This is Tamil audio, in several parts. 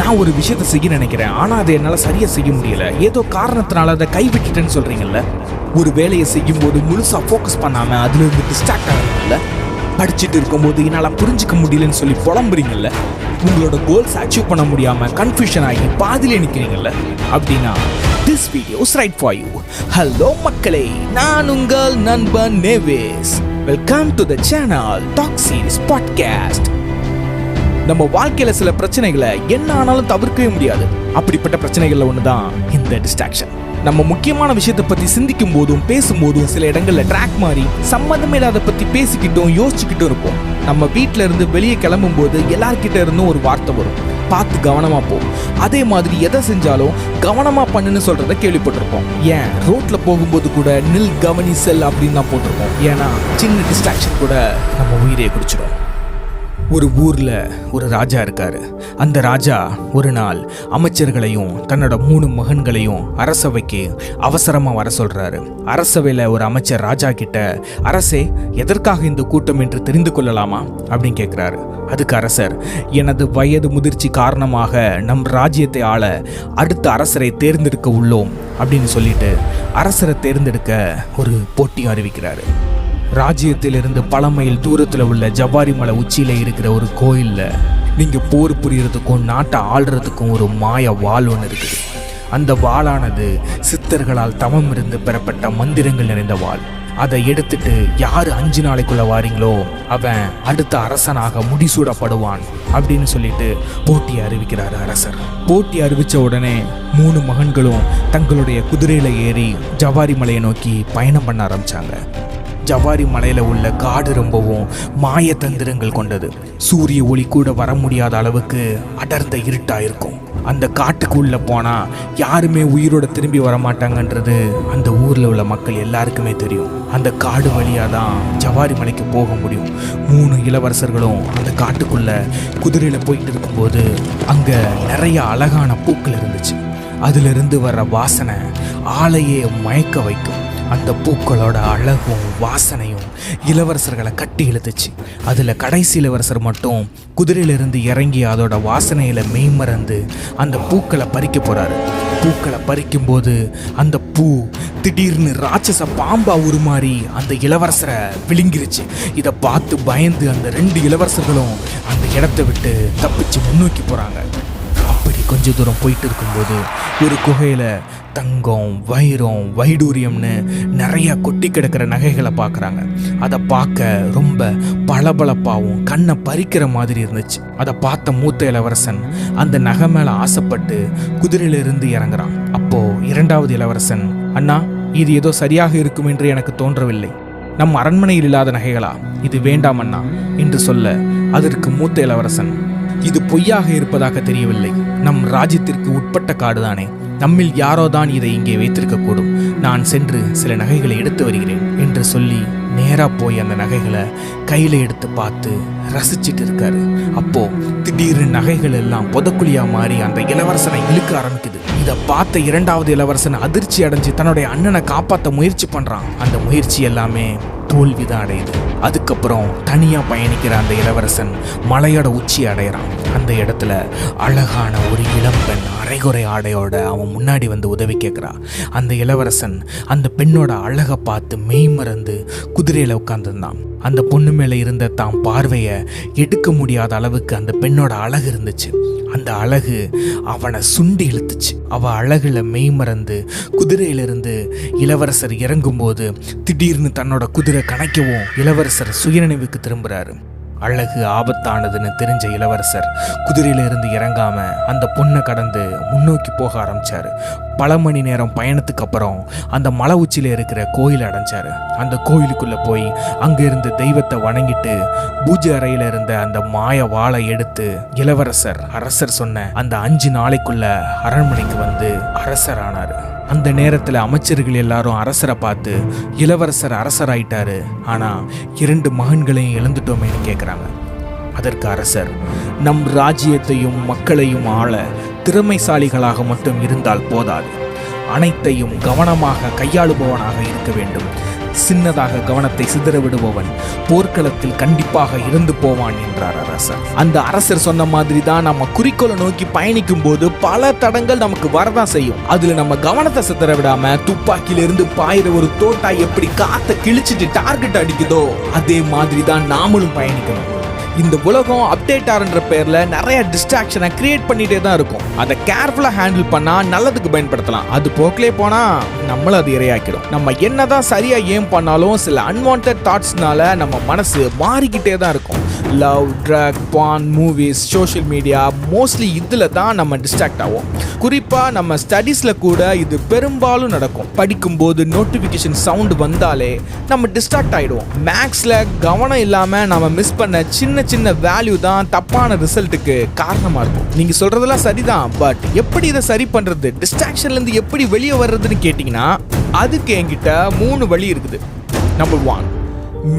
நான் ஒரு விஷயத்தை செய்ய நினைக்கிறேன், ஆனால் அதை என்னால் சரியாக செய்ய முடியல, ஏதோ காரணத்தினால அதை கைவிட்டுட்டேன்னு சொல்கிறீங்கல்ல. ஒரு வேலையை செய்யும் போது முழுசாக ஃபோக்கஸ் பண்ணாமல் அதுலேருந்து டிஸ்ட்ராக்ட் ஆகிறீங்கல்ல. படிச்சுட்டு இருக்கும்போது என்னால் புரிஞ்சிக்க முடியலன்னு சொல்லி புலம்புறீங்கல்ல. உங்களோட கோல்ஸ் அச்சீவ் பண்ண முடியாமல் கன்ஃபியூஷன் ஆகி பாதியிலே நிற்கிறீங்கல்ல. அப்படின்னா this video is right for you. Hello மக்களே, நான் உங்கள் நண்பன் Navesh. Welcome to the channel Talkseries podcast. நம்ம வாழ்க்கையில சில பிரச்சனைகளை என்ன ஆனாலும் தவிர்க்கவே முடியாது. அப்படிப்பட்ட பிரச்சனைகள்ல ஒண்ணுதான் இந்த டிஸ்ட்ராக்ஷன். நம்ம முக்கியமான விஷயத்தை பத்தி சிந்திக்கும் போதும் பேசும்போதும் சில இடங்கள்ல ட்ராக் மாறி சம்பந்தமே இல்லாத பத்தி பேசிக்கிட்டும் யோசிச்சுக்கிட்டும் இருப்போம். நம்ம வீட்டுல இருந்து வெளியே கிளம்பும் போது எல்லார்கிட்ட இருந்தும் ஒரு வார்த்தை வரும், பார்த்து கவனமா போ. அதே மாதிரி எதை செஞ்சாலும் கவனமா பண்ணுன்னு சொல்றத கேள்விப்பட்டிருப்போம். ஏன் ரோட்ல போகும்போது கூட நில் கவனி செல் அப்படின்னு தான் போட்டிருப்போம். ஏன்னா சின்ன டிஸ்ட்ராக்ஷன் கூட நம்ம உயிரை குடிச்சிடும். ஒரு ஊர்ல ஒரு ராஜா இருக்காரு. அந்த ராஜா ஒரு நாள் அமைச்சர்களையும் தன்னோட 3 மகன்களையும் அரசவைக்கு அவசரமா வர சொல்றாரு. அரசவையில ஒரு அமைச்சர் ராஜா கிட்ட, அரசே, எதற்காக இந்த கூட்டம் என்று தெரிந்து கொள்ளலாமா அப்படின்னு கேட்கிறாரு. அதுக்கு அரசர், எனது வயது முதிர்ச்சி காரணமாக நம் ராஜ்யத்தை ஆள அடுத்த அரசரை தேர்ந்தெடுக்க உள்ளோம் அப்படின்னு சொல்லிட்டு அரசரை தேர்ந்தெடுக்க ஒரு போட்டி அறிவிக்கிறாரு. ராஜ்யத்திலிருந்து பல மைல் தூரத்தில் உள்ள ஜவாரி மலை உச்சியில இருக்கிற ஒரு கோயில்ல நீங்க போர் புரியறதுக்கும் நாட்டை ஆள்றதுக்கும் ஒரு மாய வாள் ஒன்று இருக்குது. அந்த வாளானது சித்தர்களால் தவம் இருந்து பெறப்பட்ட மந்திரங்கள் நிறைந்த வாள். அதை எடுத்துட்டு யாரு 5 நாளைக்குள்ள வாரீங்களோ அவன் அடுத்த அரசனாக முடிசூடப்படுவான் அப்படின்னு சொல்லிட்டு போட்டி அறிவிக்கிறாரு அரசர். போட்டி அறிவிச்ச உடனே 3 மகன்களும் தங்களுடைய குதிரையில ஏறி ஜவாரி மலையை நோக்கி பயணம் பண்ண ஆரம்பிச்சாங்க. ஜவாரி மலையில உள்ள காடு ரொம்பவும் மாய தந்திரங்கள் கொண்டது. சூரிய ஒளி கூட வர முடியாத அளவுக்கு அடர்ந்த இருட்டா இருக்கும். அந்த காட்டுக்குள்ள போனா யாருமே உயிரோட திரும்பி வரமாட்டாங்கன்றது அந்த ஊர்ல உள்ள மக்கள் எல்லாருக்குமே தெரியும். அந்த காடு வழியா தான் ஜவாரி மலைக்கு போக முடியும். 3 இளவரசர்களும் அந்த காட்டுக்குள்ள குதிரையில போயிட்டு இருக்கும்போது அங்க நிறைய அழகான பூக்கள் இருந்துச்சு. அதுல இருந்து வர்ற வாசனை ஆளையே மயக்க வைக்கும். அந்த பூக்களோட அழகும் வாசனையும் இளவரசர்களை கட்டி இழுத்துச்சு. அதில் கடைசி இளவரசர் மட்டும் குதிரையிலிருந்து இறங்கி அதோட வாசனையில் மெய்மறந்து அந்த பூக்களை பறிக்க போகிறாரு. பூக்களை பறிக்கும்போது அந்த பூ திடீர்னு ராட்சச பாம்பா உருமாறி அந்த இளவரசரை விழுங்கிருச்சு. இதை பார்த்து பயந்து அந்த 2 இளவரசர்களும் அந்த இடத்த விட்டு தப்பிச்சு முன்னோக்கி போகிறாங்க. அப்படி கொஞ்ச தூரம் போயிட்டு இருக்கும்போது ஒரு குகையில் தங்கம், வைரம், வைடூரியம்னு நிறைய கொட்டி கிடக்கிற நகைகளை பார்க்குறாங்க. அதை பார்க்க ரொம்ப பளபளப்பாகவும் கண்ணை பறிக்கிற மாதிரி இருந்துச்சு. அதை பார்த்த மூத்த இளவரசன் அந்த நகை மேலே ஆசைப்பட்டு குதிரையிலிருந்து இறங்குறான். அப்போ 2வது இளவரசன், அண்ணா, இது ஏதோ சரியாக இருக்கும் என்று எனக்கு தோன்றவில்லை. நம் அரண்மனையில் இல்லாத நகைகளா? இது வேண்டாம் அண்ணா என்று சொல்ல அதற்கு மூத்த இளவரசன், இது பொய்யாக இருப்பதாக தெரியவில்லை. நம் ராஜ்யத்திற்கு உட்பட்ட காடுதானே, நம்மில் யாரோ தான் இதை இங்கே வைத்திருக்கக்கூடும். நான் சென்று சில நகைகளை எடுத்து வருகிறேன் என்று சொல்லி நேராக போய் அந்த நகைகளை கையில் எடுத்து பார்த்து ரசிச்சுட்டு இருக்காரு. அப்போ திடீர்னு நகைகள் எல்லாம் புதக்குழியா மாறி அந்த இளவரசனை இழுக்க ஆரம்பிக்குது. இதை பார்த்த 2வது இளவரசன் அதிர்ச்சி அடைஞ்சு தன்னுடைய அண்ணனை காப்பாற்ற முயற்சி பண்றான். அந்த முயற்சி எல்லாமே தோல்விதான் அடையுது. அதுக்கப்புறம் தனியா பயணிக்கிற அந்த இளவரசன் மலையோட உச்சி அடையிறான். அந்த இடத்துல அழகான ஒரு இளம்பெண் அரைகுறை ஆடையோட அவன் முன்னாடி வந்து உதவி கேட்குறா. அந்த இளவரசன் அந்த பெண்ணோட அழகை பார்த்து மெய்மறந்து குதிரையில உட்கார்ந்துருந்தான். அந்த பொண்ணு மேல இருந்த தான் பார்வையை எடுக்க முடியாத அளவுக்கு அந்த பெண்ணோட அழகு இருந்துச்சு. அந்த அழகு அவனை சுண்டி இழுத்துச்சு. அவ அழகுல மெய்மறந்து குதிரையிலிருந்து இளவரசர் இறங்கும்போது திடீர்னு தன்னோட குதிரை கணைக்கவும் இளவரசர் சுயநினைவுக்கு திரும்புறாரு. அழகு ஆபத்தானதுன்னு தெரிஞ்ச இளவரசர் குதிரையிலிருந்து இறங்காம அந்த பொண்ணை கடந்து முன்னோக்கி போக ஆரம்பிச்சாரு. பல மணி நேரம் பயணத்துக்கு அப்புறம் அந்த மலை உச்சியில இருக்கிற கோயில் அடைஞ்சாரு. அந்த கோயிலுக்குள்ள போய் அங்க இருந்த தெய்வத்தை வணங்கிட்டு பூஜை அறையில இருந்த அந்த மாய வாளை எடுத்து இளவரசர் அரசர் சொன்ன அந்த 5 நாளைக்குள்ள அரண்மனைக்கு வந்து அரசர் ஆனாரு. அந்த நேரத்தில் அமைச்சர்கள் எல்லாரும் அரசரை பார்த்து, இளவரசர் அரசராயிட்டாரு, ஆனா 2 மகன்களையும் இழந்துட்டோமேன்னு கேட்குறாங்க. அதற்கு அரசர், நம் ராஜ்யத்தையும் மக்களையும் ஆள திறமைசாலிகளாக மட்டும் இருந்தால் போதாது, அனைத்தையும் கவனமாக கையாளுபவனாக இருக்க வேண்டும். சின்னதாக கவனத்தை சிதற விடுபவன் போர்க்களத்தில் கண்டிப்பாக இறந்து போவான் என்றார் அரசர். அந்த அரசர் சொன்ன மாதிரி தான் நம்ம குறிக்கோளை நோக்கி பயணிக்கும் போது பல தடங்கள் நமக்கு வரதான் செய்யும். அதுல நம்ம கவனத்தை சிதற விடாம துப்பாக்கியிலிருந்து பாயிற ஒரு தோட்டா எப்படி காத்த கிழிச்சிட்டு டார்கெட் அடிக்குதோ அதே மாதிரி தான் நாமளும் பயணிக்கணும். இந்த உலகம் அப்டேட் ஆகிற பேர்ல நிறைய டிஸ்ட்ராக்ஷனை கிரியேட் பண்ணிட்டே தான் இருக்கும். அதை கேர்ஃபுல்லா ஹேண்டில் பண்ணா நல்லதுக்கு பயன்படுத்தலாம். அது போக்கிலே போனா நம்மளும் அது இரையாக்கிடும். நம்ம என்னதான் சரியா ஏம் பண்ணாலும் சில அன்வான்ட் தாட்ஸ்னால நம்ம மனசு மாறிக்கிட்டே தான் இருக்கும். லவ், ட்ரக், பான், மூவிஸ், சோஷியல் மீடியா, மோஸ்ட்லி இதில் தான் நம்ம டிஸ்ட்ராக்ட் ஆகும். குறிப்பாக நம்ம ஸ்டடீஸில் கூட இது பெரும்பாலும் நடக்கும். படிக்கும்போது நோட்டிஃபிகேஷன் சவுண்டு வந்தாலே நம்ம டிஸ்ட்ராக்ட் ஆகிடுவோம். மேக்ஸில் கவனம் இல்லாமல் நம்ம மிஸ் பண்ண சின்ன சின்ன வேல்யூ தான் தப்பான ரிசல்ட்டுக்கு காரணமாக இருக்கும். நீங்கள் சொல்கிறதெல்லாம் சரிதான், பட் எப்படி இதை சரி பண்ணுறது, டிஸ்ட்ராக்ஷன்லேருந்து எப்படி வெளியே வர்றதுன்னு கேட்டிங்கன்னா அதுக்கு என்கிட்ட 3 வழி இருக்குது. Number 1,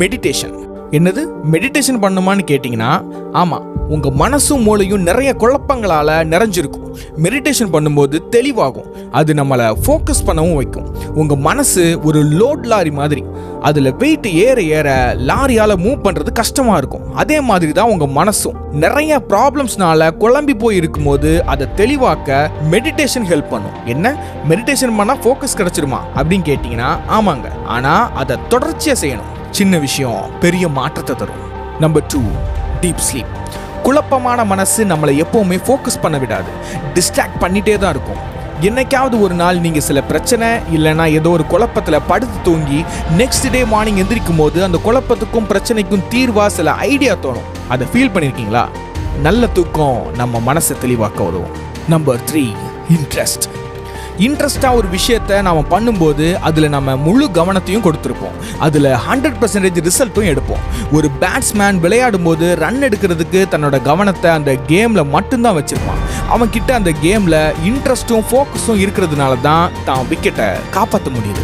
meditation. என்னது மெடிடேஷன் பண்ணுமான்னு கேட்டிங்கன்னா ஆமாம், உங்கள் மனசும் மூளையும் நிறைய குழப்பங்களால் நிறைஞ்சிருக்கும். மெடிடேஷன் பண்ணும்போது தெளிவாகும். அது நம்மளை ஃபோக்கஸ் பண்ணவும் வைக்கும். உங்கள் மனசு ஒரு லோட் லாரி மாதிரி. அதில் வெயிட் ஏற ஏற லாரியால் மூவ் பண்ணுறது கஷ்டமாக இருக்கும். அதே மாதிரி தான் உங்கள் மனசும் நிறைய ப்ராப்ளம்ஸ்னால குழம்பி போய் இருக்கும்போது அதை தெளிவாக்க மெடிடேஷன் ஹெல்ப் பண்ணும். என்ன மெடிடேஷன் பண்ணால் ஃபோக்கஸ் கிடச்சிருமா அப்படின்னு கேட்டிங்கன்னா ஆமாங்க, ஆனால் அதை தொடர்ச்சியாக செய்யணும். சின்ன விஷயம் பெரிய மாற்றத்தை தரும். Number 2, deep sleep. குழப்பமான மனசு நம்மளை எப்பவுமே ஃபோக்கஸ் பண்ண விடாது, டிஸ்ட்ராக்ட் பண்ணிட்டே தான் இருக்கும். என்னைக்காவது ஒரு நாள் நீங்கள் சில பிரச்சனை இல்லைனா ஏதோ ஒரு குழப்பத்தில் படுத்து தூங்கி நெக்ஸ்ட் டே மார்னிங் எந்திரிக்கும் போது அந்த குழப்பத்துக்கும் பிரச்சனைக்கும் தீர்வாக சில ஐடியா தோணும். அதை ஃபீல் பண்ணியிருக்கீங்களா? நல்ல தூக்கம் நம்ம மனசை தெளிவாக்க உதவும். Number 3, interest. இன்ட்ரெஸ்டாக ஒரு விஷயத்தை நாம் பண்ணும்போது அதில் நம்ம முழு கவனத்தையும் கொடுத்துருப்போம். அதில் 100% ரிசல்ட்டும் எடுப்போம். ஒரு பேட்ஸ்மேன் விளையாடும் போது ரன் எடுக்கிறதுக்கு தன்னோட கவனத்தை அந்த கேமில் மட்டும்தான் வச்சுருப்பான். அவன்கிட்ட அந்த கேமில் இன்ட்ரெஸ்ட்டும் ஃபோக்கஸும் இருக்கிறதுனால தான் விக்கெட்டை காப்பாற்ற முடியுது.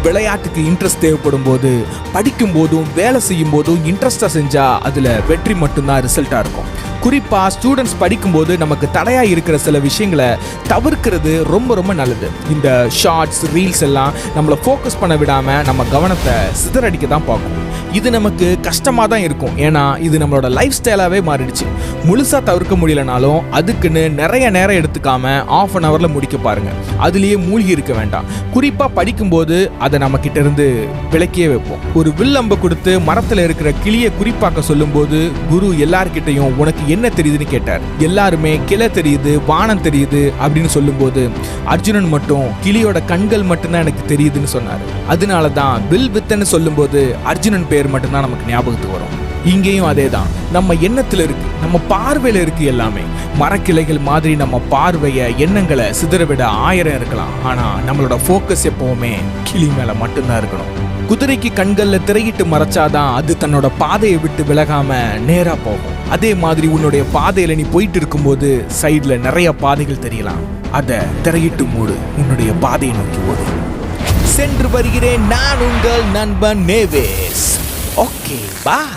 விளையாட்டுக்கு இன்ட்ரெஸ்ட் தேவைப்படும் போது, படிக்கும் போதும் வேலை செய்யும் போதும் இன்ட்ரெஸ்டாக செஞ்சால் அதில் வெற்றி மட்டும்தான் ரிசல்ட்டாக இருக்கும். குறிப்பாக ஸ்டூடெண்ட்ஸ் படிக்கும்போது நமக்கு தடையாக இருக்கிற சில விஷயங்களை தவிர்க்கிறது ரொம்ப ரொம்ப நல்லது. இந்த ஷார்ட்ஸ், ரீல்ஸ் எல்லாம் நம்மளை ஃபோக்கஸ் பண்ண விடாமல் நம்ம கவனத்தை சிதறடிக்க தான் பார்க்கும். இது நமக்கு கஷ்டமாக தான் இருக்கும். ஏன்னா இது நம்மளோட லைஃப் ஸ்டைலாகவே மாறிடுச்சு. முழுசாக தவிர்க்க முடியலனாலும் அதுக்குன்னு நிறைய நேரம் எடுத்துக்காம ½ an hourல முடிக்க பாருங்க. அதுலேயே மூழ்கி இருக்க வேண்டாம். குறிப்பாக படிக்கும்போது அதை நம்ம கிட்ட இருந்து விலக்கியே வைப்போம். ஒரு வில்லம்பை கொடுத்து மரத்தில் இருக்கிற கிளியை குறிப்பாக்க சொல்லும்போது குரு எல்லார்கிட்டையும் உனக்கு என்ன தெரியுதுன்னு கேட்டார். எல்லாருமே கிளை தெரியுது, வானம் தெரியுது அப்படின்னு சொல்லும்போது அர்ஜுனன் மட்டும் கிளியோட கண்கள் மட்டும்தான் எனக்கு தெரியுதுன்னு சொன்னார். அதனால தான் வில் வித்தன்னு சொல்லும்போது அர்ஜுனன் பேர் மட்டும்தான் நமக்கு ஞாபகத்துக்கு வரும். இங்கேயும் அதே தான், நம்ம எண்ணத்தில் இருக்கு, நம்ம பார்வையில் இருக்கு. எல்லாமே மரக்கிளைகள் மாதிரி நம்ம பார்வையை, எண்ணங்களை சிதறவிட 1000 இருக்கலாம். ஆனால் நம்மளோட ஃபோக்கஸ் எப்பவுமே கிளி மேலே மட்டும்தான் இருக்கணும். குதிரைக்கு கண்களில் திரையிட்டு மறைச்சாதான் அது தன்னோட பாதையை விட்டு விலகாம நேரா போகும். அதே மாதிரி உன்னுடைய பாதையில நீ போயிட்டு இருக்கும்போது சைட்ல நிறைய பாதைகள் தெரியலாம். அதை திரையிட்டு மூடு, உன்னுடைய பாதையை நோக்கி ஓடு. சென்று வருகிறேன் நான் உங்கள் நண்பன் நேவேஸ். ஓகே, பாய்.